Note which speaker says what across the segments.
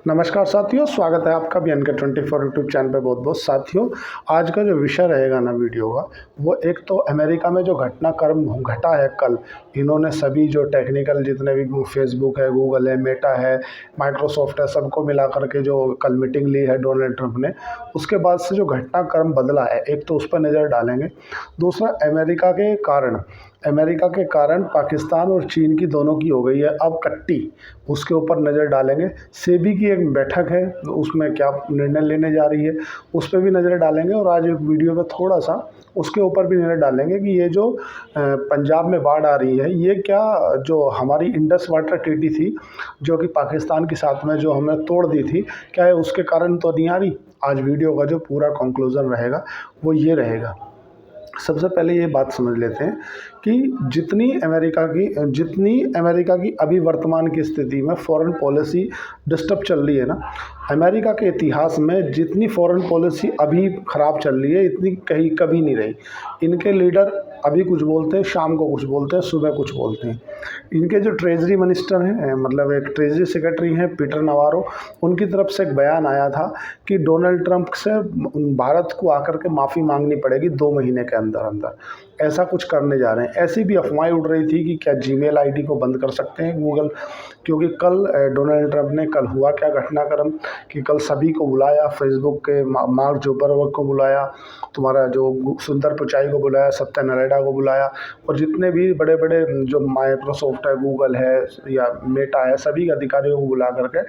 Speaker 1: नमस्कार साथियों, स्वागत है आपका बी एन के 24 यूट्यूब चैनल पे। बहुत बहुत साथियों, आज का जो विषय रहेगा ना वीडियो का, वो एक तो अमेरिका में जो घटनाक्रम घटा है कल। इन्होंने सभी जो टेक्निकल जितने भी फेसबुक है, गूगल है, मेटा है, माइक्रोसॉफ्ट है, सबको मिला करके जो कल मीटिंग ली है डोनाल्ड ट्रंप ने, उसके बाद से जो घटनाक्रम बदला है, एक तो उस पर नज़र डालेंगे। दूसरा, अमेरिका के कारण पाकिस्तान और चीन की दोनों की हो गई है अब कट्टी, उसके ऊपर नज़र डालेंगे। सेबी की एक बैठक है, उसमें क्या निर्णय लेने जा रही है, उस पर भी नज़र डालेंगे। और आज एक वीडियो में थोड़ा सा उसके ऊपर भी नज़र डालेंगे कि ये जो पंजाब में बाढ़ आ रही है, ये क्या जो हमारी इंडस वाटर ट्रीटी थी, जो कि पाकिस्तान के साथ में जो हमने तोड़ दी थी, क्या है उसके कारण तो नहीं आ रही। आज वीडियो का जो पूरा कंक्लूजन रहेगा वो ये रहेगा। सबसे पहले ये बात समझ लेते हैं कि जितनी अमेरिका की अभी वर्तमान की स्थिति में फॉरेन पॉलिसी डिस्टर्ब चल रही है ना, अमेरिका के इतिहास में जितनी फॉरेन पॉलिसी अभी ख़राब चल रही है, इतनी कहीं कभी नहीं रही। इनके लीडर अभी कुछ बोलते हैं, शाम को कुछ बोलते हैं, सुबह कुछ बोलते हैं। इनके जो ट्रेजरी मिनिस्टर हैं, मतलब एक ट्रेजरी सेक्रेटरी हैं पीटर नवारो, उनकी तरफ से एक बयान आया था कि डोनाल्ड ट्रंप से भारत को आकर के माफ़ी मांगनी पड़ेगी 2 महीने के अंदर अंदर। ऐसा कुछ करने जा रहे हैं। ऐसी भी अफवाहें उड़ रही थी कि क्या जीमेल आईडी को बंद कर सकते हैं गूगल, क्योंकि कल डोनाल्ड ट्रंप ने कल हुआ क्या घटनाक्रम कि कल सभी को बुलाया, फेसबुक के मार्क जुकरबर्ग को बुलाया, तुम्हारा जो सुंदर पिचाई को बुलाया, सत्या नडेला को बुलाया, और जितने भी बड़े बड़े जो माइक्रोसॉफ्ट है, गूगल है या मेटा है, सभी अधिकारियों को बुला करके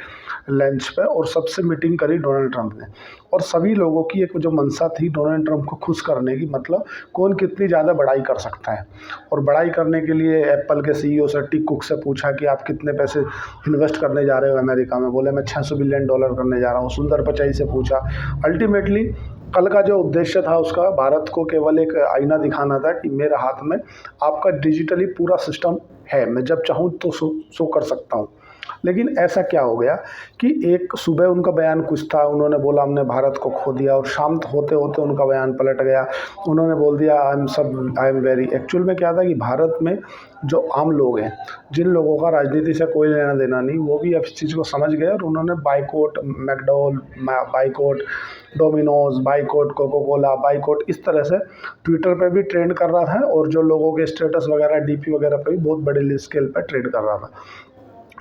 Speaker 1: लंच पे और सबसे मीटिंग करी डोनाल्ड ट्रंप ने। और सभी लोगों की एक जो मंशा थी डोनाल्ड ट्रंप को खुश करने की, मतलब कौन कितनी ज़्यादा बड़ाई कर सकता है। और बड़ाई करने के लिए एप्पल के सीईओ से टिम कुक से पूछा कि आप कितने पैसे इन्वेस्ट करने जा रहे हो अमेरिका में। बोले मैं $600 बिलियन करने जा रहा हूँ। सुंदर पिचाई से पूछा। अल्टीमेटली कल का जो उद्देश्य था उसका, भारत को केवल एक आईना दिखाना था कि मेरे हाथ में आपका डिजिटली पूरा सिस्टम है, मैं जब चाहूँ तो शो कर सकता हूँ। लेकिन ऐसा क्या हो गया कि एक सुबह उनका बयान कुछ था, उन्होंने बोला हमने भारत को खो दिया, और शाम होते होते उनका बयान पलट गया। उन्होंने बोल दिया आई एम वेरी। एक्चुअल में क्या था कि भारत में जो आम लोग हैं, जिन लोगों का राजनीति से कोई लेना देना नहीं, वो भी अब इस चीज़ को समझ गए और उन्होंने boycott McDonald's, boycott Domino's, boycott Coca Cola, boycott, इस तरह से ट्विटर पे भी ट्रेंड कर रहा था, और जो लोगों के स्टेटस वगैरह डीपी वगैरह पे भी बहुत बड़े स्केल पर ट्रेंड कर रहा था।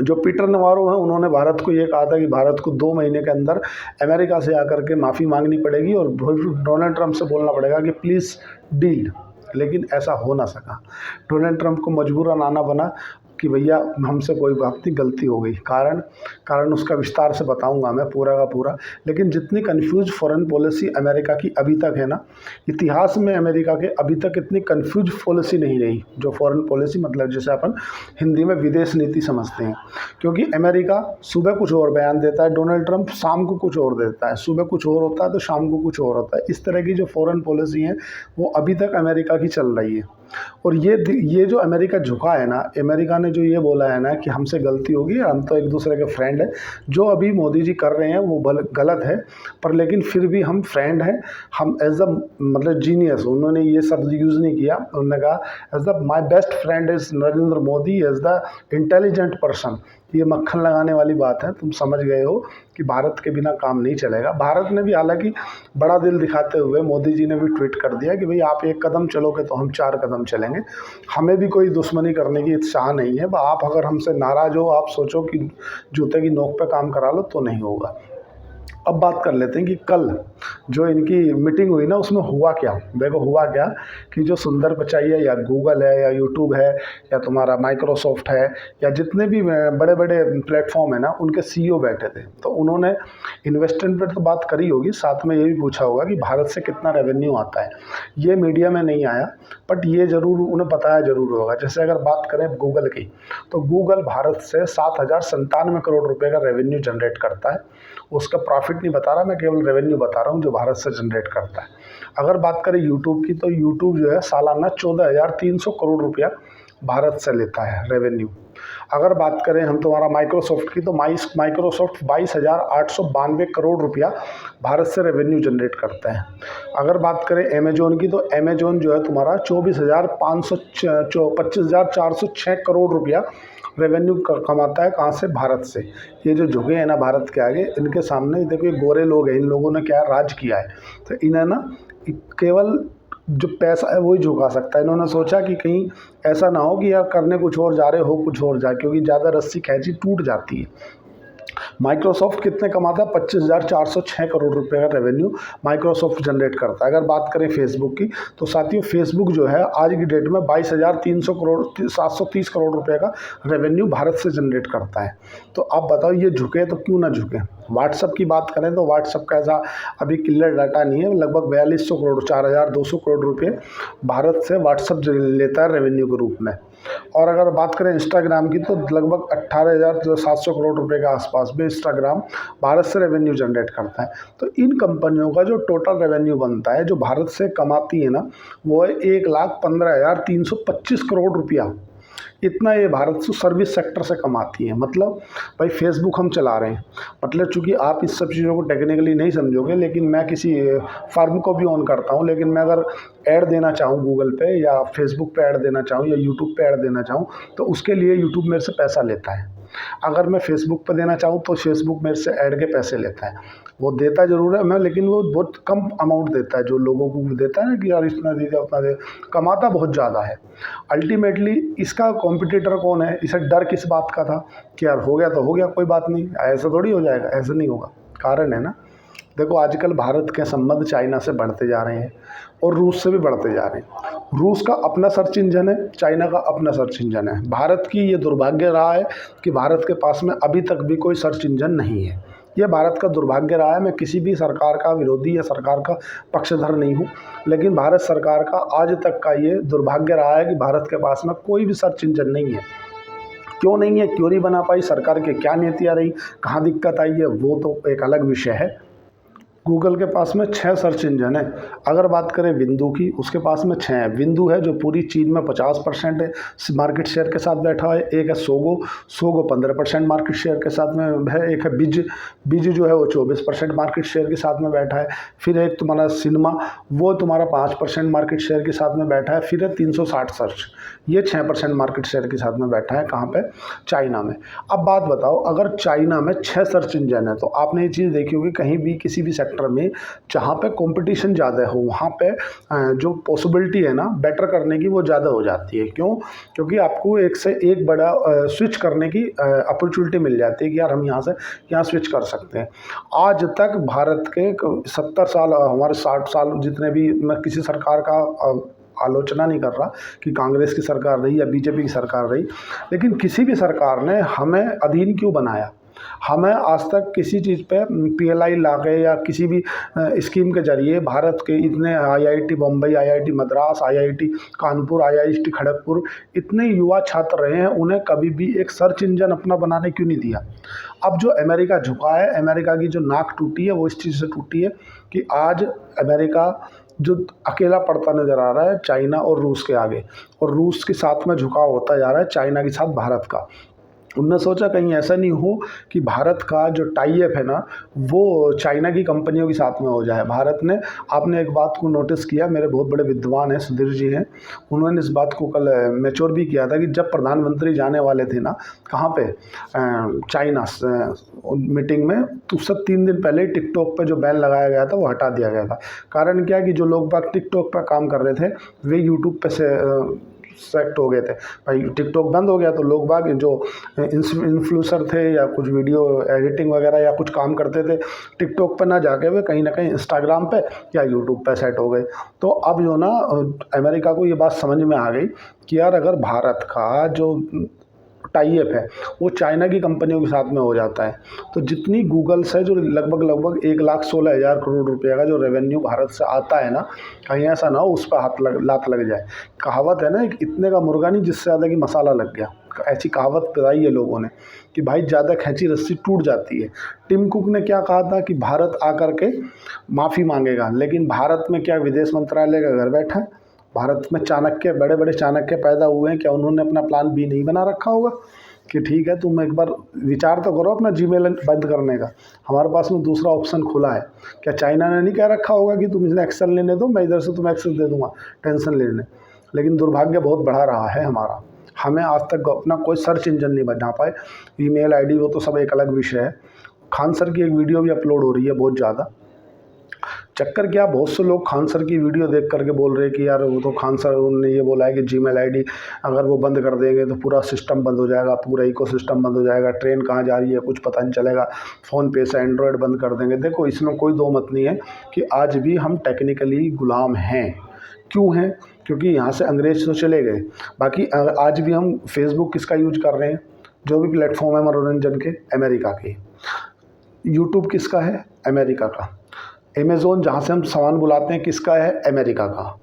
Speaker 1: जो पीटर नवारो हैं, उन्होंने भारत को ये कहा था कि भारत को 2 महीने के अंदर अमेरिका से आकर के माफ़ी मांगनी पड़ेगी और डोनाल्ड ट्रंप से बोलना पड़ेगा कि प्लीज़ डील। लेकिन ऐसा हो ना सका। डोनाल्ड ट्रंप को मजबूरन आना बना कि भैया हमसे कोई बात नहीं, गलती हो गई। कारण उसका विस्तार से बताऊंगा मैं पूरा का पूरा। लेकिन जितनी कंफ्यूज फॉरेन पॉलिसी अमेरिका की अभी तक है ना, इतिहास में अमेरिका के अभी तक इतनी कंफ्यूज पॉलिसी नहीं रही। जो फॉरेन पॉलिसी मतलब जैसे अपन हिंदी में विदेश नीति समझते हैं, क्योंकि अमेरिका सुबह कुछ और बयान देता है, डोनाल्ड ट्रंप शाम को कुछ और देता है। सुबह कुछ और होता है तो शाम को कुछ और होता है। इस तरह की जो फॉरेन पॉलिसी है वो अभी तक अमेरिका की चल रही है। और ये जो अमेरिका झुका है ना, अमेरिका ने जो ये बोला है ना कि हमसे गलती होगी, हम तो एक दूसरे के फ्रेंड हैं, जो अभी मोदी जी कर रहे हैं वो गलत है, पर लेकिन फिर भी हम फ्रेंड हैं। हम एज अ मतलब जीनियस, उन्होंने ये शब्द यूज़ नहीं किया, उन्होंने कहा as the my best friend is Narendra Modi as the intelligent person. ये मक्खन लगाने वाली बात है, तुम समझ गए हो कि भारत के बिना काम नहीं चलेगा। भारत ने भी हालांकि बड़ा दिल दिखाते हुए मोदी जी ने भी ट्वीट कर दिया कि भाई आप 1 कदम चलोगे तो हम 4 कदम चलेंगे। हमें भी कोई दुश्मनी करने की इच्छा नहीं है। आप अगर हमसे नाराज़ हो, आप सोचो कि जूते की नोक पे काम करा लो, तो नहीं होगा। अब बात कर लेते हैं कि कल जो इनकी मीटिंग हुई ना, उसमें हुआ क्या। देखो हुआ क्या कि जो सुंदर पिचाई है, या गूगल है, या यूट्यूब है, या तुम्हारा माइक्रोसॉफ्ट है, या जितने भी बड़े बड़े प्लेटफॉर्म है ना, उनके सीईओ बैठे थे। तो उन्होंने इन्वेस्टमेंट पर तो बात करी होगी, साथ में ये भी पूछा होगा कि भारत से कितना रेवेन्यू आता है। ये मीडिया में नहीं आया, बट ये ज़रूर उन्हें बताया ज़रूर होगा। जैसे अगर बात करें गूगल की, तो गूगल भारत से 7,097 करोड़ रुपए का रेवेन्यू जनरेट करता है। उसका प्रॉफिट नहीं बता रहा मैं, केवल रेवेन्यू बता रहा हूँ जो भारत से जनरेट करता है। अगर बात करें यूट्यूब की, तो यूट्यूब जो है सालाना 14,300 करोड़ रुपया भारत से लेता है रेवेन्यू। अगर बात करें हम तुम्हारा माइक्रोसॉफ्ट की, तो माइक्रोसॉफ्ट 22,892 करोड़ रुपया भारत से रेवेन्यू जनरेट करता है। अगर बात करें अमेजोन की, तो अमेजोन जो है तुम्हारा 25,406 करोड़ रुपया रेवेन्यू कमाता है कहाँ से? भारत से। ये जो झुके हैं ना भारत के आगे, इनके सामने देखो ये गोरे लोग हैं, इन लोगों ने क्या राज किया है, तो इन्हें ना केवल जो पैसा है वही झुका सकता है। इन्होंने सोचा कि कहीं ऐसा ना हो कि यार करने कुछ और जा रहे हो कुछ और जाए, क्योंकि ज़्यादा रस्सी खींची टूट जाती है। माइक्रोसॉफ्ट कितने कमाता है? 25,406 करोड़ रुपए का रेवेन्यू माइक्रोसॉफ्ट जनरेट करता है। अगर बात करें फेसबुक की, तो साथियों फेसबुक जो है आज की डेट में 730 करोड़ रुपए का रेवेन्यू भारत से जनरेट करता है। तो आप बताओ ये झुके तो क्यों ना झुके? व्हाट्सअप की बात करें तो व्हाट्सअप का ऐसा अभी क्लियर डाटा नहीं है, लगभग 4200 करोड़ 4200 करोड़ रुपये भारत से व्हाट्सअप लेता है रेवेन्यू के रूप में। और अगर बात करें इंस्टाग्राम की, तो लगभग 18,700 करोड़ रुपए के आसपास में इंस्टाग्राम भारत से रेवेन्यू जनरेट करता है। तो इन कंपनियों का जो टोटल रेवेन्यू बनता है जो भारत से कमाती है ना, वो है 1,15,325 करोड़ रुपया। इतना ये भारत से सर्विस सेक्टर से कमाती है। मतलब भाई फेसबुक हम चला रहे हैं, मतलब चूँकि आप इस सब चीज़ों को टेक्निकली नहीं समझोगे, लेकिन मैं किसी फर्म को भी ऑन करता हूँ, लेकिन मैं अगर ऐड देना चाहूँ गूगल पे या फेसबुक पे ऐड देना चाहूँ या यूट्यूब पे ऐड देना चाहूँ, तो उसके लिए यूट्यूब मेरे से पैसा लेता है। अगर मैं फेसबुक पे देना चाहूँ तो फेसबुक मेरे से ऐड के पैसे लेता है। वो देता ज़रूर है मैं, लेकिन वो बहुत कम अमाउंट देता है, जो लोगों को देता है ना कि यार इतना दे दिया उतना दे, कमाता बहुत ज़्यादा है। अल्टीमेटली इसका कॉम्पिटिटर कौन है? इसे डर किस बात का था कि यार हो गया तो हो गया, कोई बात नहीं, ऐसा थोड़ी हो जाएगा, ऐसा नहीं होगा। कारण है ना, देखो आजकल भारत के संबंध चाइना से बढ़ते जा रहे हैं और रूस से भी बढ़ते जा रहे हैं। रूस का अपना सर्च इंजन है, चाइना का अपना सर्च इंजन है। भारत की ये दुर्भाग्य रहा है कि भारत के पास में अभी तक भी कोई सर्च इंजन नहीं है। ये भारत का दुर्भाग्य रहा है। मैं किसी भी सरकार का विरोधी या सरकार का पक्षधर नहीं हूँ, लेकिन भारत सरकार का आज तक का ये दुर्भाग्य रहा है कि भारत के पास में कोई भी सर्च इंजन नहीं है। क्यों नहीं है, क्यों नहीं बना पाई, सरकार की क्या नीतियाँ रही, कहाँ दिक्कत आई है, वो तो एक अलग विषय है। गूगल के पास में 6 सर्च इंजन है। अगर बात करें बिंदु की, उसके पास में 6 है। बिंदु है जो पूरी चीन में 50% है मार्केट शेयर के साथ बैठा है। एक है सोगो, सोगो 15% मार्केट शेयर के साथ में है। एक है बिज, बिज जो है वो 24% मार्केट शेयर के साथ में बैठा है। फिर एक तुम्हारा सिनेमा, वो तुम्हारा 5% मार्केट शेयर के साथ में बैठा है। फिर है 360 सर्च, ये 6% मार्केट शेयर के साथ में बैठा है। कहाँ पे? चाइना में। अब बात बताओ, अगर चाइना में 6 सर्च इंजन है, तो आपने ये चीज़ देखी होगी कहीं भी किसी भी सेक्टर में जहाँ पे कंपटीशन ज़्यादा हो, वहाँ पे जो पॉसिबिलिटी है ना बेटर करने की, वो ज़्यादा हो जाती है। क्यों? क्योंकि आपको एक से एक बड़ा स्विच करने की अपॉर्चुनिटी मिल जाती है कि यार हम यहाँ से यहाँ स्विच कर सकते हैं। आज तक भारत के 70 साल, हमारे 60 साल जितने भी, मैं किसी सरकार का आलोचना नहीं कर रहा कि कांग्रेस की सरकार रही या बीजेपी की सरकार रही, लेकिन किसी भी सरकार ने हमें अधीन क्यों बनाया? हमें आज तक किसी चीज़ पे पीएलआई लाके या किसी भी स्कीम के जरिए भारत के इतने IIT Bombay, IIT Madras, IIT Kanpur, IIT Kharagpur, इतने युवा छात्र रहे हैं, उन्हें कभी भी एक सर्च इंजन अपना बनाने क्यों नहीं दिया? अब जो अमेरिका झुका है, अमेरिका की जो नाक टूटी है वो इस चीज़ से टूटी है कि आज अमेरिका जो अकेला पड़ता नज़र आ रहा है चाइना और रूस के आगे, और रूस के साथ में झुकाव होता जा रहा है चाइना के साथ भारत का। उनने सोचा कहीं ऐसा नहीं हो कि भारत का जो टाई अप है ना वो चाइना की कंपनियों के साथ में हो जाए। भारत ने, आपने एक बात को नोटिस किया, मेरे बहुत बड़े विद्वान हैं, सुधीर जी हैं, उन्होंने इस बात को कल मैच्योर भी किया था कि जब प्रधानमंत्री जाने वाले थे ना कहाँ पे, चाइना मीटिंग में, तो उससे 3 दिन पहले टिकटॉक पे जो बैन लगाया गया था वो हटा दिया गया था। कारण क्या कि जो लोग बाग टिकटॉक पर काम कर रहे थे वे यूट्यूब पे से सेलेक्ट हो गए थे। भाई टिकटॉक बंद हो गया तो लोग बाग जो इन्फ्लुएंसर थे या कुछ वीडियो एडिटिंग वगैरह या कुछ काम करते थे, टिकटॉक पर ना जाके वे कहीं ना कहीं इंस्टाग्राम पे या यूट्यूब पे सेट हो गए। तो अब जो ना अमेरिका को ये बात समझ में आ गई कि यार अगर भारत का जो टाई अप है वो चाइना की कंपनियों के साथ में हो जाता है, तो जितनी गूगल से जो लगभग 1,16,000 करोड़ रुपये का जो रेवेन्यू भारत से आता है ना, कहीं ऐसा ना हो उस पर लात लग जाए। कहावत है ना, एक इतने का मुर्गा नहीं जिससे ज़्यादा कि मसाला लग गया, ऐसी कहावत बताई है लोगों ने कि भाई ज़्यादा खींची रस्सी टूट जाती है। टिम कुक ने क्या कहा था कि भारत आकर के माफ़ी मांगेगा, लेकिन भारत में क्या विदेश मंत्रालय का घर बैठा है? भारत में चाणक्य, बड़े बड़े चाणक्य पैदा हुए हैं, क्या उन्होंने अपना प्लान बी नहीं बना रखा होगा कि ठीक है तुम एक बार विचार तो करो अपना जीमेल बंद करने का, हमारे पास में दूसरा ऑप्शन खुला है? क्या चाइना ने नहीं कह रखा होगा कि तुम इन्हें एक्सेस लेने दो, मैं इधर से तुम्हें एक्सेस दे दूंगा टेंशन लेने? लेकिन दुर्भाग्य बहुत बड़ा रहा है हमारा, हमें आज तक अपना कोई सर्च इंजन नहीं बना पाए। ईमेल आईडी वो तो सब एक अलग विषय है। खान सर की एक वीडियो भी अपलोड हो रही है बहुत ज़्यादा। चक्कर क्या, बहुत से लोग खान सर की वीडियो देख करके बोल रहे हैं कि यार वो तो खान सर उन्होंने ये बोला है कि जीमेल आईडी अगर वो बंद कर देंगे तो पूरा सिस्टम बंद हो जाएगा, पूरा इकोसिस्टम बंद हो जाएगा, ट्रेन कहाँ जा रही है कुछ पता नहीं चलेगा, फ़ोन पे से एंड्रॉयड बंद कर देंगे। देखो इसमें कोई दो मत नहीं है कि आज भी हम टेक्निकली गुलाम हैं। क्यों हैं? क्योंकि यहाँ से अंग्रेज तो चले गए। बाकी आज भी हम फेसबुक किसका यूज कर रहे हैं? जो भी प्लेटफॉर्म है मनोरंजन के, अमेरिका के। यूट्यूब किसका है? अमेरिका का। अमेज़ॉन जहाँ से हम सामान बुलाते हैं किसका है? अमेरिका का।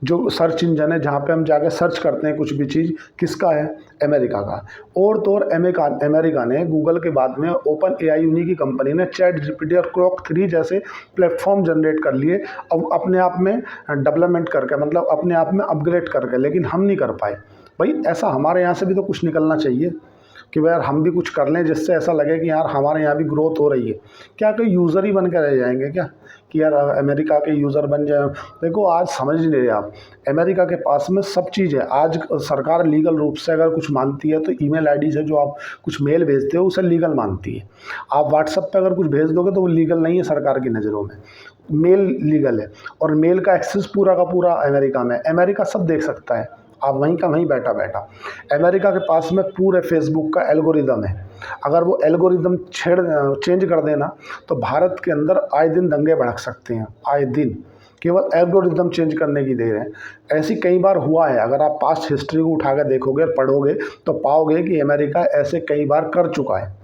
Speaker 1: जो सर्च इंजन है जहाँ पे हम जाके सर्च करते हैं कुछ भी चीज़, किसका है? अमेरिका का। और तो और अमेरिका ने गूगल के बाद में ओपन एआई उन्हीं की कंपनी ने चैट जीपीटी और क्लॉक 3 जैसे प्लेटफॉर्म जनरेट कर लिए, अब अपने आप में डेवलपमेंट करके, मतलब अपने आप में अपग्रेड करके, लेकिन हम नहीं कर पाए। भाई ऐसा हमारे यहाँ से भी तो कुछ निकलना चाहिए कि भाई यार हम भी कुछ कर लें जिससे ऐसा लगे कि यार हमारे यहाँ भी ग्रोथ हो रही है। क्या कोई यूज़र ही बन के रह जाएंगे क्या कि यार अमेरिका के यूज़र बन जाए? देखो आज समझ नहीं रहे आप, अमेरिका के पास में सब चीज़ है। आज सरकार लीगल रूप से अगर कुछ मानती है तो ईमेल आईडी से जो आप कुछ मेल भेजते हो उसे लीगल मानती है। आप व्हाट्सएप पे अगर कुछ भेज दोगे तो वो लीगल नहीं है सरकार की नज़रों में। मेल लीगल है और मेल का एक्सेस पूरा का पूरा अमेरिका में। अमेरिका सब देख सकता है, आप वहीं का वहीं बैठा बैठा। अमेरिका के पास में पूरे फेसबुक का एल्गोरिदम है। अगर वो एल्गोरिदम चेंज कर देना तो भारत के अंदर आए दिन दंगे भड़क सकते हैं, आए दिन। केवल एल्गोरिदम चेंज करने की देर है। ऐसी कई बार हुआ है, अगर आप पास्ट हिस्ट्री को उठा कर देखोगे और पढ़ोगे तो पाओगे कि अमेरिका ऐसे कई बार कर चुका है।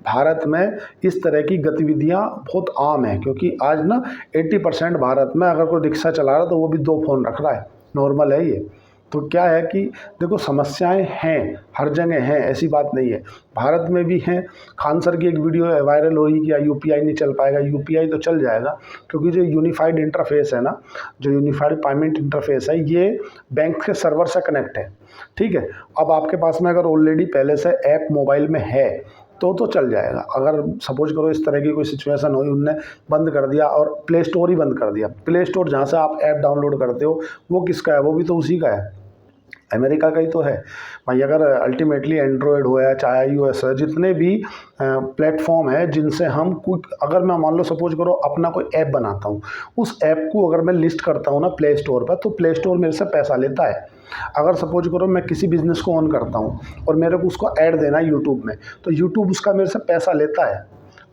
Speaker 1: भारत में इस तरह की गतिविधियां बहुत आम है, क्योंकि आज ना 80% भारत में अगर कोई रिक्शा चला रहा है तो वो भी 2 फ़ोन रख रहा है, नॉर्मल है ये। तो क्या है कि देखो समस्याएं हैं, हर जगह हैं, ऐसी बात नहीं है, भारत में भी हैं। खान सर की एक वीडियो वायरल हो रही कि यूपीआई नहीं चल पाएगा। यूपीआई तो चल जाएगा, क्योंकि जो यूनिफाइड इंटरफेस है ना, जो यूनिफाइड पेमेंट इंटरफेस है, ये बैंक के सर्वर से कनेक्ट है। ठीक है, अब आपके पास में अगर ऑलरेडी पहले से ऐप मोबाइल में है तो चल जाएगा। अगर सपोज करो इस तरह की कोई सिचुएशन हुई, उनने बंद कर दिया और प्ले स्टोर ही बंद कर दिया। प्ले स्टोर जहाँ से आप ऐप डाउनलोड करते हो वो किसका है? वो भी तो उसी का है, अमेरिका का ही तो है भाई। अगर अल्टीमेटली एंड्रॉयड हो या चाहे आईओएस है, जितने भी प्लेटफॉर्म है जिनसे हम कुछ, अगर मैं मान लो सपोज करो अपना कोई ऐप बनाता हूँ, उस ऐप को अगर मैं लिस्ट करता हूँ ना प्ले स्टोर पर, तो प्ले स्टोर मेरे से पैसा लेता है। अगर सपोज करो मैं किसी बिज़नेस को ऑन करता हूँ और मेरे को उसको ऐड देना है यूट्यूब में, तो यूट्यूब उसका मेरे से पैसा लेता है।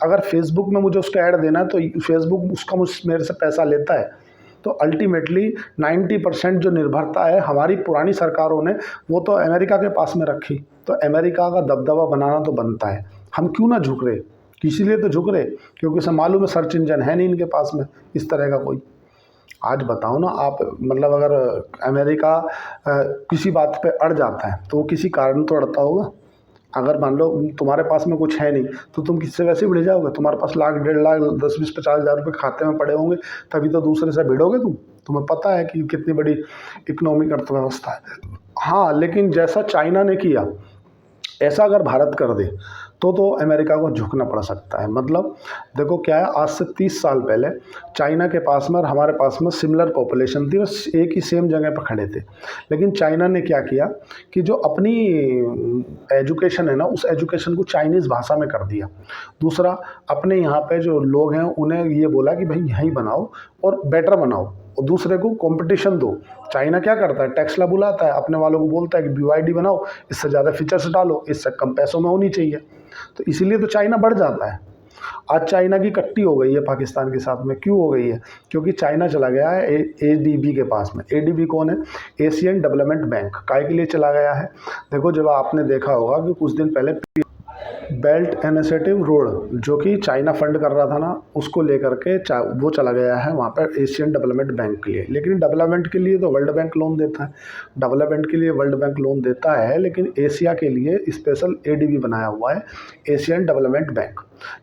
Speaker 1: अगर फेसबुक में मुझे उसका ऐड देना है तो फेसबुक उसका मेरे से पैसा लेता है। तो अल्टीमेटली 90% जो निर्भरता है हमारी पुरानी सरकारों ने वो तो अमेरिका के पास में रखी। तो अमेरिका का दबदबा बनाना तो बनता है, हम क्यों ना झुक रहे? इसीलिए तो झुक रहे क्योंकि उसे मालूम है सर्च इंजन है नहीं इनके पास में इस तरह का कोई। आज बताओ ना आप, मतलब अगर अमेरिका किसी बात पे अड़ जाता है तो वो किसी कारण तो अड़ता होगा। अगर मान लो तुम्हारे पास में कुछ है नहीं तो तुम किससे वैसे भिड़ जाओगे? तुम्हारे पास लाख 1.5 लाख 10 20 50 हज़ार रुपये खाते में पड़े होंगे, तभी तो दूसरे से भिड़ोगे तुम। तुम्हें पता है कि कितनी बड़ी इकोनॉमिक अर्थव्यवस्था है। हाँ, लेकिन जैसा चाइना ने किया ऐसा अगर भारत कर दे तो अमेरिका को झुकना पड़ सकता है। मतलब देखो क्या है, आज से 30 साल पहले चाइना के पास में और हमारे पास में सिमिलर पॉपुलेशन थी और एक ही सेम जगह पर खड़े थे। लेकिन चाइना ने क्या किया कि जो अपनी एजुकेशन है ना, उस एजुकेशन को चाइनीज़ भाषा में कर दिया। दूसरा, अपने यहाँ पे जो लोग हैं उन्हें ये बोला कि भाई यहीं बनाओ और बेटर बनाओ और दूसरे को कंपटीशन दो। चाइना क्या करता है, टेस्ला बुलाता है, अपने वालों को बोलता है कि BYD बनाओ, इससे ज़्यादा फीचर्स डालो, इससे कम पैसों में होनी चाहिए। तो इसीलिए तो चाइना बढ़ जाता है। आज चाइना की कट्टी हो गई है पाकिस्तान के साथ में। क्यों हो गई है? क्योंकि चाइना चला गया है ADB के पास में। ADB कौन है? Asian development bank. काय के लिए चला गया है? देखो, जब आपने देखा होगा कि कुछ दिन पहले बेल्ट इनिशिएटिव रोड जो कि चाइना फंड कर रहा था ना, उसको लेकर के वो चला गया है वहाँ पर एशियन डेवलपमेंट बैंक के लिए। लेकिन डेवलपमेंट के लिए तो वर्ल्ड बैंक लोन देता है, डेवलपमेंट के लिए वर्ल्ड बैंक लोन देता है, लेकिन एशिया के लिए स्पेशल ADB बनाया हुआ है, एशियन डेवलपमेंट बैंक।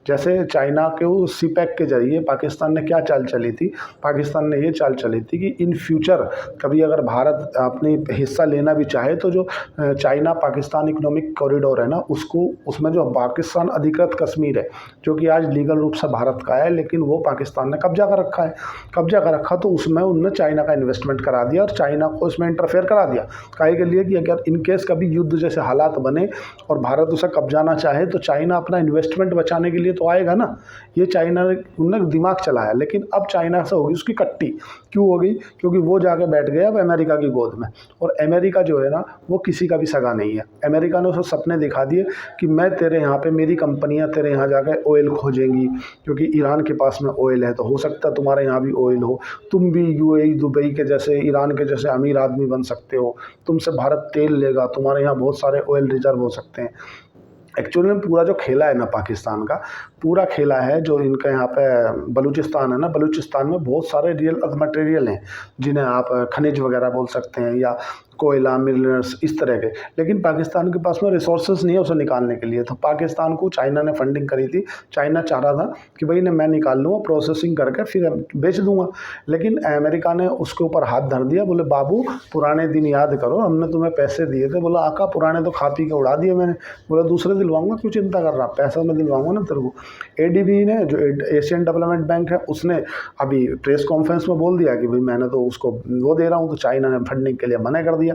Speaker 1: जैसे चाइना के उस सीपैक के जरिए पाकिस्तान ने क्या चाल चली थी, पाकिस्तान ने ये चाल चली थी कि इन फ्यूचर कभी अगर भारत अपनी हिस्सा लेना भी चाहे तो जो चाइना पाकिस्तान इकोनॉमिक कॉरिडोर है ना, उसको उसमें जो पाकिस्तान अधिकृत कश्मीर है जो कि आज लीगल रूप से भारत का है, लेकिन वो पाकिस्तान ने कब्जा कर रखा है। कब्जा कर रखा तो उसमें उनने चाइना का इन्वेस्टमेंट करा दिया और चाइना को उसमें इंटरफेयर करा दिया, काहे के लिए कि अगर इन केस कभी युद्ध जैसे हालात बने और भारत उसे कब्जाना चाहे तो चाइना अपना इन्वेस्टमेंट बचाने के लिए तो आएगा ना। ये चाइना ने उनने दिमाग चलाया, लेकिन अब चाइना से होगी उसकी कट्टी। क्यों हो गई? क्योंकि वो जाके बैठ गया अब अमेरिका की गोद में, और अमेरिका जो है ना वो किसी का भी सगा नहीं है। अमेरिका ने उसे सपने दिखा दिए कि मैं तेरे यहाँ पे, मेरी कंपनियाँ तेरे यहाँ जाकर ऑयल खोजेंगी, क्योंकि ईरान के पास में ऑयल है तो हो सकता है तुम्हारे यहाँ भी ऑयल हो, तुम भी यूएई दुबई के जैसे, ईरान के जैसे अमीर आदमी बन सकते हो, तुमसे भारत तेल लेगा, तुम्हारे यहाँ बहुत सारे ऑयल रिजर्व हो सकते हैं। एक्चुअली में पूरा जो खेला है ना पाकिस्तान का, पूरा खेला है जो इनका यहाँ पे बलूचिस्तान है ना, बलूचिस्तान में बहुत सारे रियल अर्थ मटेरियल हैं जिन्हें आप खनिज वगैरह बोल सकते हैं या कोयला, मिनरल्स, इस तरह के। लेकिन पाकिस्तान के पास में रिसोर्सेज नहीं है उसे निकालने के लिए, तो पाकिस्तान को चाइना ने फंडिंग करी थी। चाइना चाह रहा था कि भाई मैं निकाल लूँगा, प्रोसेसिंग करके फिर बेच दूंगा, लेकिन अमेरिका ने उसके ऊपर हाथ धर दिया। बोले बाबू पुराने दिन याद करो, हमने तुम्हें पैसे दिए थे। बोला आका पुराने तो खा पी के उड़ा दिए मैंने। बोला दूसरे दिलवाऊंगा, क्यों चिंता कर रहा, पैसा मैं दिलवाऊंगा ना तेरे को। एडीबी ने, जो एशियन डेवलपमेंट बैंक है, उसने अभी प्रेस कॉन्फ्रेंस में बोल दिया कि भाई मैंने तो उसको वो दे रहा हूँ, तो चाइना ने फंडिंग के लिए मना कर दिया।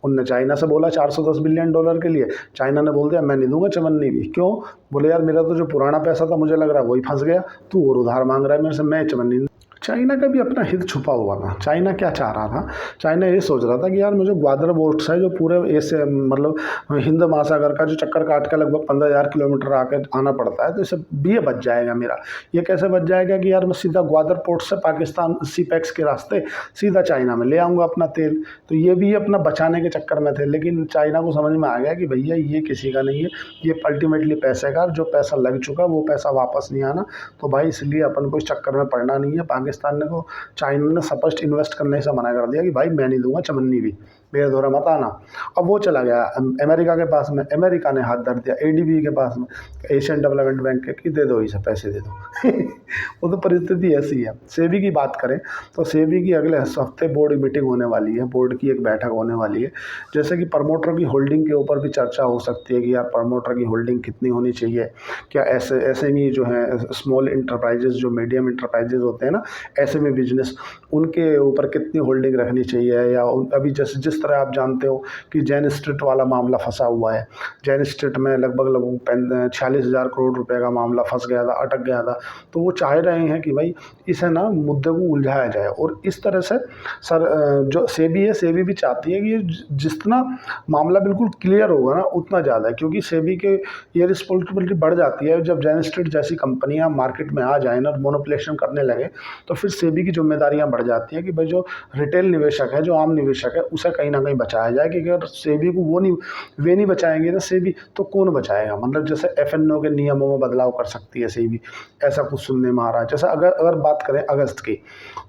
Speaker 1: उनने चाइना से बोला $410 बिलियन के लिए, चाइना ने बोल दिया मैं नहीं दूंगा चवन्नी भी। क्यों? बोले यार मेरा तो जो पुराना पैसा था मुझे लग रहा है वही फंस गया, तू और उधार मांग रहा है मेरे से, मैं चवन्नी। चाइना का भी अपना हित छुपा हुआ था। चाइना क्या चाह रहा था? चाइना ये सोच रहा था कि यार मुझे ग्वादर बोर्ड्स है जो पूरे ऐसे मतलब हिंद महासागर का जो चक्कर काट के लगभग 15,000 किलोमीटर आकर आना पड़ता है, तो इससे भी बच जाएगा मेरा। ये कैसे बच जाएगा कि यार मैं सीधा ग्वादर पोर्ट से पाकिस्तान सीपैक्स के रास्ते सीधा चाइना में ले आऊँगा अपना तेल। तो ये भी अपना बचाने के चक्कर में थे, लेकिन चाइना को समझ में आ गया कि भैया ये किसी का नहीं है, ये अल्टीमेटली पैसे का, जो पैसा लग चुका वो पैसा वापस नहीं आना। तो भाई इसलिए अपन को इस चक्कर में पड़ना नहीं है। पाकिस्तान ने को चाइना ने स्पष्ट इन्वेस्ट करने से मना कर दिया कि भाई मैं नहीं दूंगा चवन्नी भी, मेरे द्वारा मत आना। अब वो चला गया अमेरिका के पास में, अमेरिका ने हाथ धर दिया एडीबी के पास में, एशियन डेवलपमेंट बैंक के, कि दे दो इसे पैसे दे दो। वो तो परिस्थिति ऐसी है। सेबी की बात करें तो सेबी की अगले हफ्ते बोर्ड मीटिंग होने वाली है, बोर्ड की एक बैठक होने वाली है। जैसे कि प्रमोटर की होल्डिंग के ऊपर भी चर्चा हो सकती है कि यार प्रमोटर की होल्डिंग कितनी होनी चाहिए, क्या ऐसे SME जो है, स्मॉल इंटरप्राइजेज, जो मीडियम इंटरप्राइजेज होते हैं ना, SME बिजनेस, उनके ऊपर कितनी होल्डिंग रखनी चाहिए। या अभी जैसे जिस तरह आप जानते हो कि जैन स्ट्रीट वाला मामला फंसा हुआ है, जैन स्ट्रीट में लगभग 46,000 करोड़ रुपए का मामला फंस गया था, अटक गया था। तो वो चाह रहे हैं कि भाई इसे ना मुद्दे को उलझाया जाए, और इस तरह से सर जो सेबी है, सेबी भी चाहती है कि जितना मामला बिल्कुल क्लियर होगा ना उतना ज़्यादा है, क्योंकि सेबी के ये रिस्पॉन्सिबिलिटी बढ़ जाती है। जब जैन स्ट्रीट जैसी कंपनियां मार्केट में आ जाए ना, मोनोपोलेशन करने लगे, तो फिर सेबी की जिम्मेदारियां बढ़ जाती है कि भाई जो रिटेल निवेशक है, जो आम निवेशक है, उसे कहीं ना कहीं बचाया जाए। कि अगर सेबी को वे नहीं बचाएंगे ना सेबी, तो कौन बचाएगा? मतलब जैसे FNO के नियमों में बदलाव कर सकती है सेबी, ऐसा कुछ सुनने में आ रहा है। जैसे अगर बात करें अगस्त की,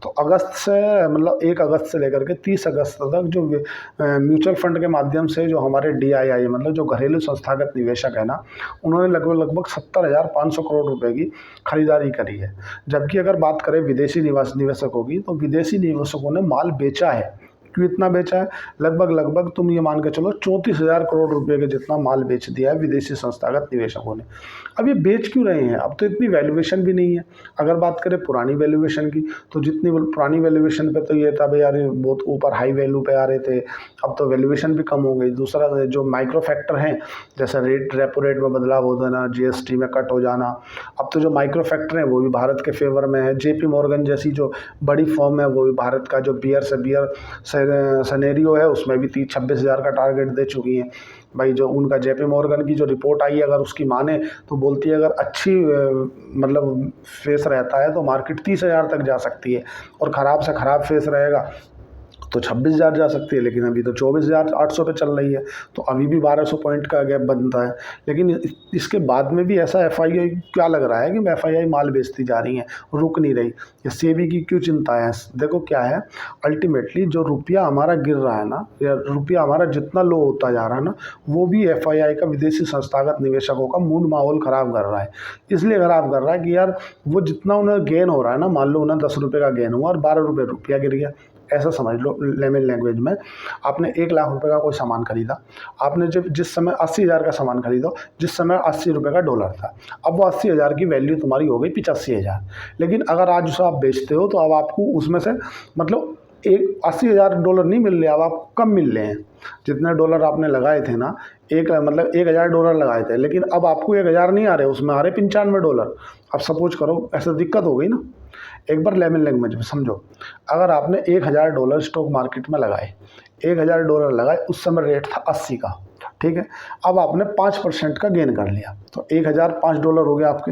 Speaker 1: तो अगस्त से मतलब 1 अगस्त से लेकर के 30 अगस्त तक जो म्यूचुअल फंड के माध्यम से जो हमारे DII मतलब जो घरेलू संस्थागत निवेशक है ना, उन्होंने लगभग 70,500 करोड़ रुपए की खरीदारी करी है। जबकि अगर बात करें विदेशी निवेशकों की, तो विदेशी निवेशकों ने माल बेचा है। क्यों इतना बेचा है? लगभग तुम ये मान के चलो 34,000 करोड़ रुपए के जितना माल बेच दिया है विदेशी संस्थागत निवेशकों ने। अब ये बेच क्यों रहे हैं? अब तो इतनी वैल्यूएशन भी नहीं है। अगर बात करें पुरानी वैल्यूएशन की, तो जितनी पुरानी वैल्यूएशन पे तो ये था भाई यार बहुत ऊपर हाई वैल्यू पे आ रहे थे, अब तो वैल्यूएशन भी कम हो गई। दूसरा जो माइक्रो फैक्टर हैं, जैसे रेपो रेट में बदलाव हो जाना, GST में कट हो जाना, अब तो जो माइक्रो फैक्टर हैं वो भी भारत के फेवर में है। JP मॉर्गन जैसी जो बड़ी फर्म है वो भी भारत का जो बियर सनेरियो है उसमें भी 26,000 का टारगेट दे चुकी हैं। भाई जो उनका JP मॉर्गन की जो रिपोर्ट आई है, अगर उसकी माने तो बोलती है अगर अच्छी मतलब फेस रहता है तो मार्केट 30,000 तक जा सकती है, और ख़राब से ख़राब फेस रहेगा तो 26,000 जा सकती है, लेकिन अभी तो 24,800 पे चल रही है, तो अभी भी 1200 पॉइंट का गैप बनता है। लेकिन इसके बाद में भी ऐसा एफआईआई क्या लग रहा है कि एफआईआई माल बेचती जा रही है, रुक नहीं रही। ये सेबी की क्यों चिंता है? देखो क्या है, अल्टीमेटली जो रुपया हमारा गिर रहा है ना, या रुपया हमारा जितना लो होता जा रहा है ना, वो भी एफआईआई का, विदेशी संस्थागत निवेशकों का मूड माहौल ख़राब कर रहा है। इसलिए ख़राब कर रहा है कि यार वो जितना उन्हें गेन हो रहा है ना, मान लो उन्हें 10 रुपये का गेन हुआ और 12 रुपये रुपया गिर गया, ऐसा समझ लो लेमन लैंग्वेज में। आपने 1 लाख रुपए का कोई सामान खरीदा, आपने जब जिस समय 80,000 का सामान खरीदा, जिस समय 80 रुपये का डॉलर था, अब वो 80,000 की वैल्यू तुम्हारी हो गई 85,000। लेकिन अगर आज उसे आप बेचते हो तो अब आपको उसमें से मतलब एक 80,000 डॉलर नहीं मिल रहे, अब आपको कम मिल रहे हैं। जितने डॉलर आपने लगाए थे ना, एक मतलब 1,000 डॉलर लगाए थे, लेकिन अब आपको 1,000 नहीं आ रहे, उसमें आ रहे 95 डॉलर। अब सपोज करो ऐसा दिक्कत हो गई ना। एक बार लेमन लैंग्वेज में समझो, अगर आपने 1,000 डॉलर स्टॉक मार्केट में लगाए, 1,000 डॉलर लगाए, उस समय रेट था 80 का, ठीक है। अब आपने 5% का गेन कर लिया, तो 1,000 5 डॉलर हो गया आपके,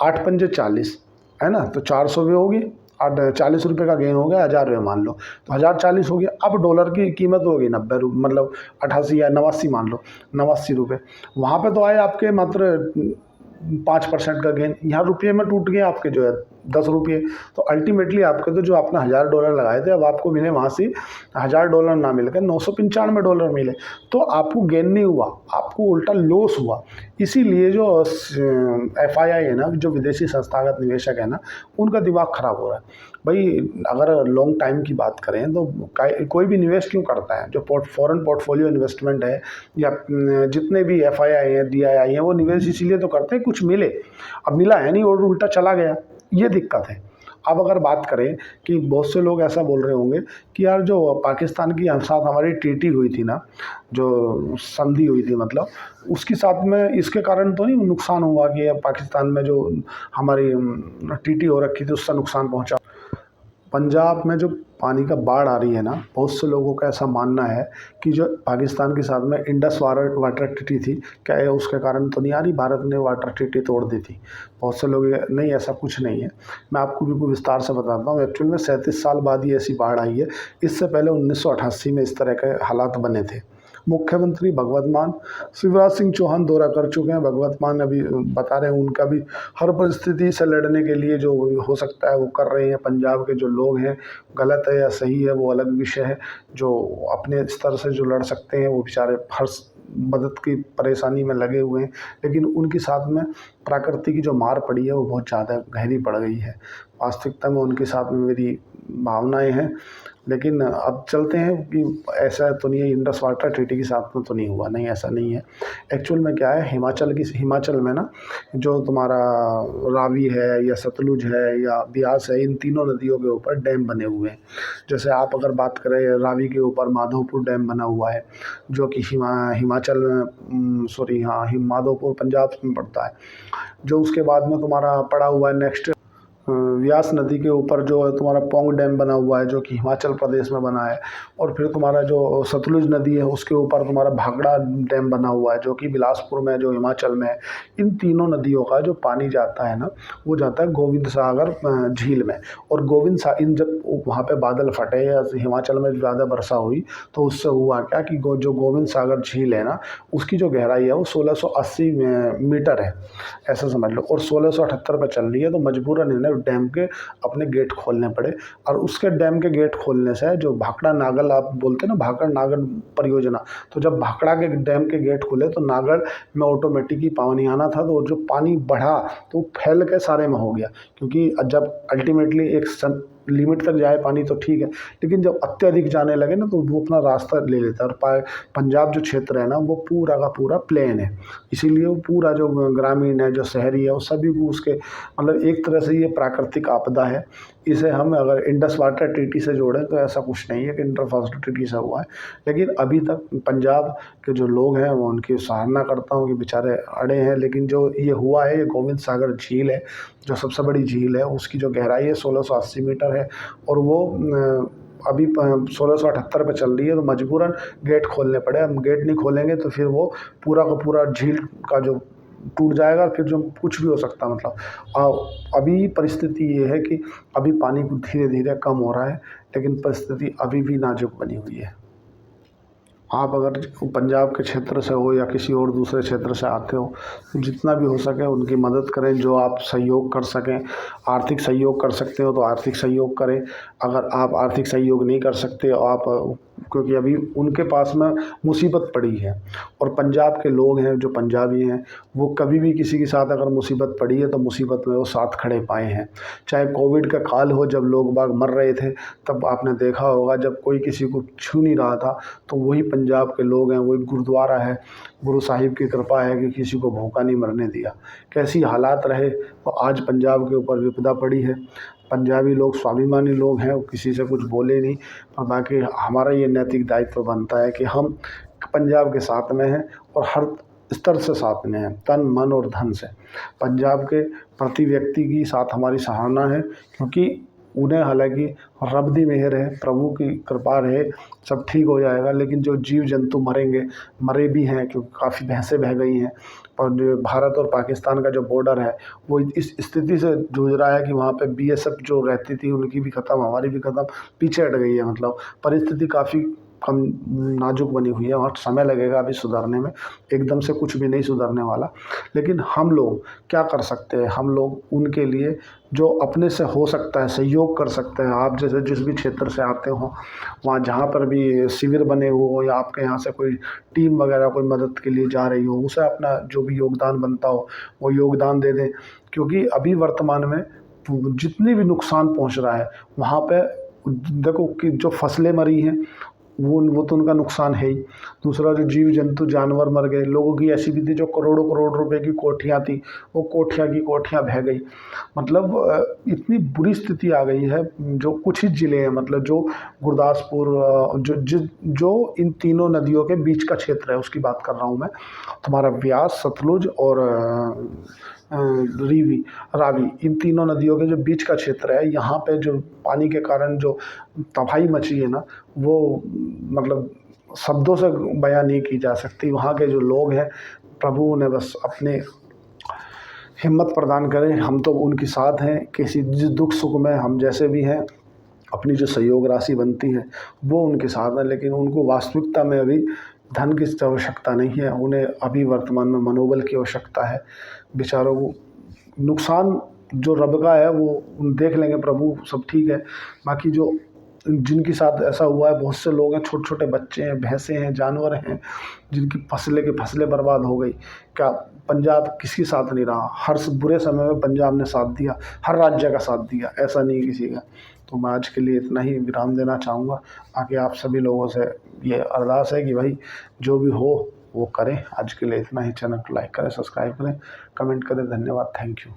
Speaker 1: 8 पंजे 40 है ना, तो 400 भी होगी, 40 रुपये का गेन हो गया, 1,000 रुपये मान लो, तो 1,040 हो गया। अब डॉलर की कीमत होगी 90 रुपये, मतलब 88 या 89 मान लो, 89 रुपये। वहाँ पे तो आए आपके मात्र 5% का गेन, यहाँ रुपये में टूट गए आपके जो है 10 रुपये। तो अल्टीमेटली आपके तो जो आपने 1,000 डॉलर लगाए थे, अब आपको मिले वहाँ से 1,000 डॉलर ना मिलकर 995 डॉलर मिले, तो आपको गेन नहीं हुआ, आपको उल्टा लॉस हुआ। इसीलिए जो एफआईआई है ना, जो विदेशी संस्थागत निवेशक है ना, उनका दिमाग ख़राब हो रहा है। भाई अगर लॉन्ग टाइम की बात करें तो कोई भी निवेश क्यों करता है? जो फॉरेन पोर्टफोलियो इन्वेस्टमेंट है, या जितने भी एफआईआई है, डीआईआई है, वो निवेश इसीलिए तो करते हैं कुछ मिले। अब मिला है नहीं और उल्टा चला गया, ये दिक्कत है। अब अगर बात करें कि बहुत से लोग ऐसा बोल रहे होंगे कि यार जो पाकिस्तान की साथ हमारी ट्रीटी हुई थी ना, जो संधि हुई थी, मतलब उसके साथ में इसके कारण तो नहीं नुकसान हुआ कि अब पाकिस्तान में जो हमारी ट्रीटी हो रखी थी उससे नुकसान पहुंचा। पंजाब में जो पानी का बाढ़ आ रही है ना, बहुत से लोगों का ऐसा मानना है कि जो पाकिस्तान के साथ में इंडस वाटर ट्रीटी थी, क्या है उसके कारण तो नहीं आ रही, भारत ने वाटर ट्रीटी तोड़ दी थी। बहुत से लोग नहीं, ऐसा कुछ नहीं है। मैं आपको बिल्कुल विस्तार से बताता हूँ। एक्चुअल में 37 साल बाद ही ऐसी बाढ़ आई है। इससे पहले 1988 में इस तरह के हालात बने थे। मुख्यमंत्री भगवत मान शिवराज सिंह चौहान दौरा कर चुके हैं। भगवत मान अभी बता रहे हैं उनका भी हर परिस्थिति से लड़ने के लिए जो हो सकता है वो कर रहे हैं। पंजाब के जो लोग हैं, गलत है या सही है वो अलग विषय है, जो अपने स्तर से जो लड़ सकते हैं वो बेचारे हर मदद की परेशानी में लगे हुए हैं। लेकिन उनके साथ में प्रकृति की जो मार पड़ी है वो बहुत ज़्यादा गहरी पड़ गई है। वास्तविकता में उनके साथ में मेरी भावनाएं हैं। लेकिन अब चलते हैं कि ऐसा तो नहीं है, इंडस वाटर ट्रीटी के साथ में तो नहीं हुआ, नहीं ऐसा नहीं है। एक्चुअल में क्या है, हिमाचल में ना जो तुम्हारा रावी है या सतलुज है या ब्यास है, इन तीनों नदियों के ऊपर डैम बने हुए हैं। जैसे आप अगर बात करें, रावी के ऊपर माधोपुर डैम बना हुआ है, जो कि हिमाचल में माधोपुर पंजाब में पड़ता है। जो उसके बाद में तुम्हारा पड़ा हुआ है नेक्स्ट व्यास नदी के ऊपर जो है तुम्हारा पौंग डैम बना हुआ है, जो कि हिमाचल प्रदेश में बना है। और फिर तुम्हारा जो सतलुज नदी है उसके ऊपर तुम्हारा भाखड़ा डैम बना हुआ है, जो कि बिलासपुर में, जो हिमाचल में है। इन तीनों नदियों का जो पानी जाता है ना, वो जाता है गोविंद सागर झील में। और इन जब वहाँ पे बादल फटे या हिमाचल में ज़्यादा वर्षा हुई, तो उससे हुआ क्या कि जो गोविंद सागर झील है ना, उसकी जो गहराई है वो 1680 मीटर है, ऐसा समझ लो। और 1678 पर चल रही है, तो मजबूरन इन्हें डैम के अपने गेट खोलने पड़े। और उसके डैम के गेट खोलने से जो भाखड़ा नागल आप बोलते हैं ना, भाखड़ा नागल परियोजना, तो जब भाखड़ा के डैम के गेट खुले तो नागल में ऑटोमेटिक ही पानी आना था, तो जो पानी बढ़ा तो फैल के सारे में हो गया। क्योंकि जब अल्टीमेटली एक लिमिट तक जाए पानी तो ठीक है, लेकिन जब अत्यधिक जाने लगे ना तो वो अपना रास्ता ले लेता है। और पंजाब जो क्षेत्र है ना, वो पूरा का पूरा प्लेन है, इसीलिए वो पूरा जो ग्रामीण है, जो शहरी है, वो सभी को उसके मतलब एक तरह से ये प्राकृतिक आपदा है। इसे हम अगर इंडस वाटर ट्रीटी से जोड़ें तो ऐसा कुछ नहीं है कि इंडस वाटर ट्रीटी से हुआ है। लेकिन अभी तक पंजाब के जो लोग हैं वो उनकी सराहना करता हूँ कि बेचारे अड़े हैं। लेकिन जो ये हुआ है, ये गोविंद सागर झील है, जो सबसे बड़ी झील है, उसकी जो गहराई है 1680 मीटर है। और वो अभी 1678 पे चल रही है, तो मजबूरन गेट खोलने पड़े। हम गेट नहीं खोलेंगे तो फिर वो पूरा का पूरा झील का जो टूट जाएगा, फिर जो कुछ भी हो सकता है। मतलब अभी परिस्थिति ये है कि अभी पानी धीरे धीरे कम हो रहा है, लेकिन परिस्थिति अभी भी नाजुक बनी हुई है। आप अगर पंजाब के क्षेत्र से हो या किसी और दूसरे क्षेत्र से आते हो, तो जितना भी हो सके उनकी मदद करें। जो आप सहयोग कर सकें, आर्थिक सहयोग कर सकते हो तो आर्थिक सहयोग करें। अगर आप आर्थिक सहयोग नहीं कर सकते आप, क्योंकि अभी उनके पास में मुसीबत पड़ी है, और पंजाब के लोग हैं जो पंजाबी हैं, वो कभी भी किसी के साथ अगर मुसीबत पड़ी है तो मुसीबत में वो साथ खड़े पाए हैं। चाहे कोविड का काल हो, जब लोग बाग मर रहे थे, तब आपने देखा होगा जब कोई किसी को छू नहीं रहा था, तो वही पंजाब के लोग हैं, वही गुरुद्वारा है, गुरु साहिब की कृपा है कि किसी को भूखा नहीं मरने दिया। कैसी हालात रहे, तो आज पंजाब के ऊपर विपदा पड़ी है। पंजाबी लोग स्वाभिमानी लोग हैं, वो किसी से कुछ बोले नहीं, और बाकी हमारा ये नैतिक दायित्व बनता है कि हम पंजाब के साथ में हैं, और हर स्तर से साथ में हैं, तन मन और धन से। पंजाब के प्रति व्यक्ति की साथ हमारी सराहना है, क्योंकि उन्हें हालांकि रब दी मेहर है, प्रभु की कृपा रहे, सब ठीक हो जाएगा। लेकिन जो जीव जंतु मरेंगे, मरे भी हैं, क्योंकि काफ़ी भैंसें बह गई हैं। और जो भारत और पाकिस्तान का जो बॉर्डर है, वो इस स्थिति से जूझ रहा है कि वहाँ पे बीएसएफ जो रहती थी उनकी भी ख़त्म, हमारी भी ख़त्म, पीछे हट गई है। मतलब परिस्थिति काफ़ी कम नाजुक बनी हुई है, और समय लगेगा अभी सुधरने में, एकदम से कुछ भी नहीं सुधरने वाला। लेकिन हम लोग क्या कर सकते हैं? हम लोग उनके लिए जो अपने से हो सकता है सहयोग कर सकते हैं। आप जैसे जिस भी क्षेत्र से आते हो, वहाँ जहाँ पर भी शिविर बने हुए हो, या आपके यहाँ से कोई टीम वगैरह कोई मदद के लिए जा रही हो, उसे अपना जो भी योगदान बनता हो वो योगदान दे दें। क्योंकि अभी वर्तमान में जितनी भी नुकसान पहुँच रहा है, वहाँ पे देखो कि जो फसलें मरी हैं, वो तो उनका नुकसान है ही। दूसरा, जो जीव जंतु जानवर मर गए, लोगों की ऐसी भी थी जो करोड़ों करोड़ रुपए की कोठियाँ थी, वो कोठियाँ की कोठियाँ बह गई। मतलब इतनी बुरी स्थिति आ गई है। जो कुछ ही ज़िले हैं, मतलब जो गुरदासपुर, जो इन तीनों नदियों के बीच का क्षेत्र है, उसकी बात कर रहा हूँ मैं। तुम्हारा ब्यास, सतलुज और रावी, इन तीनों नदियों के जो बीच का क्षेत्र है, यहाँ पे जो पानी के कारण जो तबाही मची है ना, वो मतलब शब्दों से बयां नहीं की जा सकती। वहाँ के जो लोग हैं, प्रभु उन्हें बस अपने हिम्मत प्रदान करें। हम तो उनके साथ हैं, किसी जिस दुख सुख में हम जैसे भी हैं, अपनी जो सहयोग राशि बनती है वो उनके साथ है। लेकिन उनको वास्तविकता में अभी धन की आवश्यकता नहीं है, उन्हें अभी वर्तमान में मनोबल की आवश्यकता है। बेचारों को नुकसान जो रब का है वो देख लेंगे प्रभु, सब ठीक है। बाकी जो जिनके साथ ऐसा हुआ है, बहुत से लोग हैं, छोटे छोटे बच्चे हैं, भैंसें हैं, जानवर हैं, जिनकी फसलें बर्बाद हो गई। क्या पंजाब किसके साथ नहीं रहा? हर बुरे समय में पंजाब ने साथ दिया, हर राज्य का साथ दिया, ऐसा नहीं किसी का। तो मैं आज के लिए इतना ही विराम देना चाहूँगा। बाकी आप सभी लोगों से ये अरदास है कि भाई जो भी हो वो करें। आज के लिए इतना ही। चैनल को लाइक करें, सब्सक्राइब करें, कमेंट करें। धन्यवाद, थैंक यू।